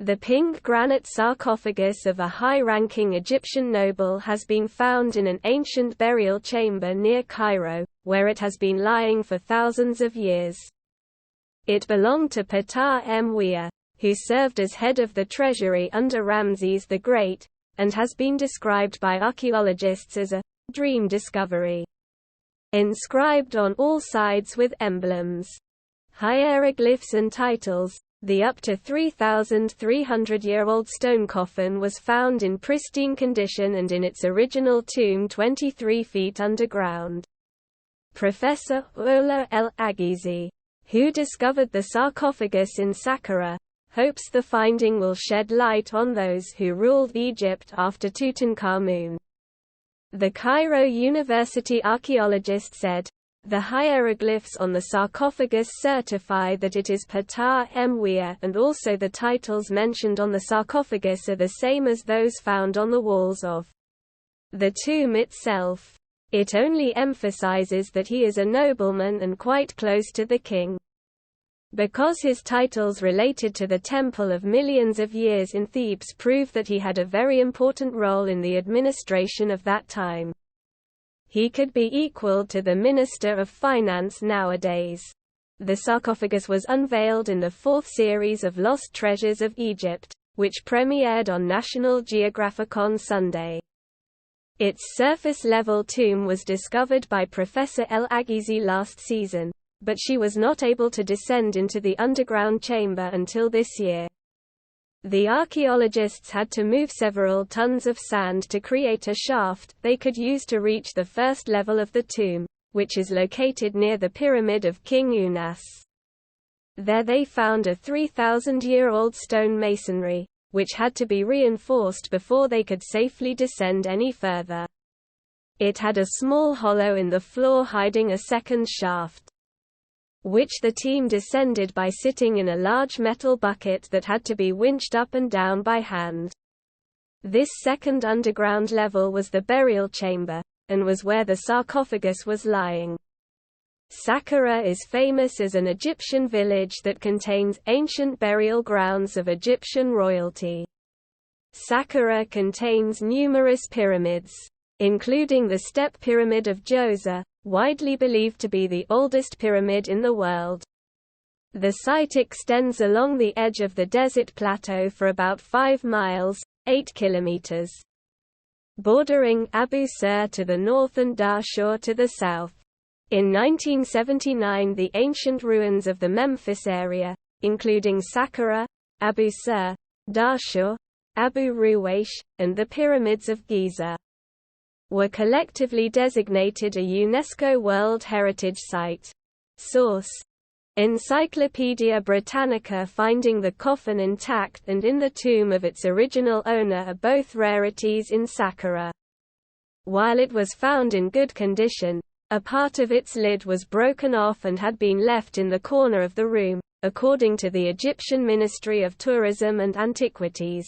The pink granite sarcophagus of a high-ranking Egyptian noble has been found in an ancient burial chamber near Cairo, where it has been lying for thousands of years. It belonged to Ptah Mweer, who served as head of the treasury under Ramses the Great, and has been described by archaeologists as a dream discovery. Inscribed on all sides with emblems, hieroglyphs and titles, the up to 3,300-year-old stone coffin was found in pristine condition and in its original tomb 23 feet underground. Professor Ola El-Aghizi, who discovered the sarcophagus in Saqqara, hopes the finding will shed light on those who ruled Egypt after Tutankhamun. The Cairo University archaeologist said, "The hieroglyphs on the sarcophagus certify that it is Ptah Mweer, and also the titles mentioned on the sarcophagus are the same as those found on the walls of the tomb itself. It only emphasizes that he is a nobleman and quite close to the king. Because his titles related to the temple of millions of years in Thebes prove that he had a very important role in the administration of that time. He could be equal to the Minister of Finance nowadays." The sarcophagus was unveiled in the fourth series of Lost Treasures of Egypt, which premiered on National Geographic on Sunday. Its surface-level tomb was discovered by Professor El-Aghizi last season, but she was not able to descend into the underground chamber until this year. The archaeologists had to move several tons of sand to create a shaft they could use to reach the first level of the tomb, which is located near the Pyramid of King Unas. There they found a 3,000-year-old stone masonry, which had to be reinforced before they could safely descend any further. It had a small hollow in the floor hiding a second shaft, which the team descended by sitting in a large metal bucket that had to be winched up and down by hand. This second underground level was the burial chamber, and was where the sarcophagus was lying. Saqqara is famous as an Egyptian village that contains ancient burial grounds of Egyptian royalty. Saqqara contains numerous pyramids, including the Step Pyramid of Djoser, widely believed to be the oldest pyramid in the world. The site extends along the edge of the desert plateau for about 5 miles, 8 kilometers, bordering Abu Sir to the north and Dahshur to the south. In 1979, the ancient ruins of the Memphis area, including Saqqara, Abu Sir, Dahshur, Abu Ruwaysh, and the pyramids of Giza, were collectively designated a UNESCO World Heritage Site. Source: Encyclopaedia Britannica. Finding the coffin intact and in the tomb of its original owner are both rarities in Saqqara. While it was found in good condition, a part of its lid was broken off and had been left in the corner of the room, according to the Egyptian Ministry of Tourism and Antiquities.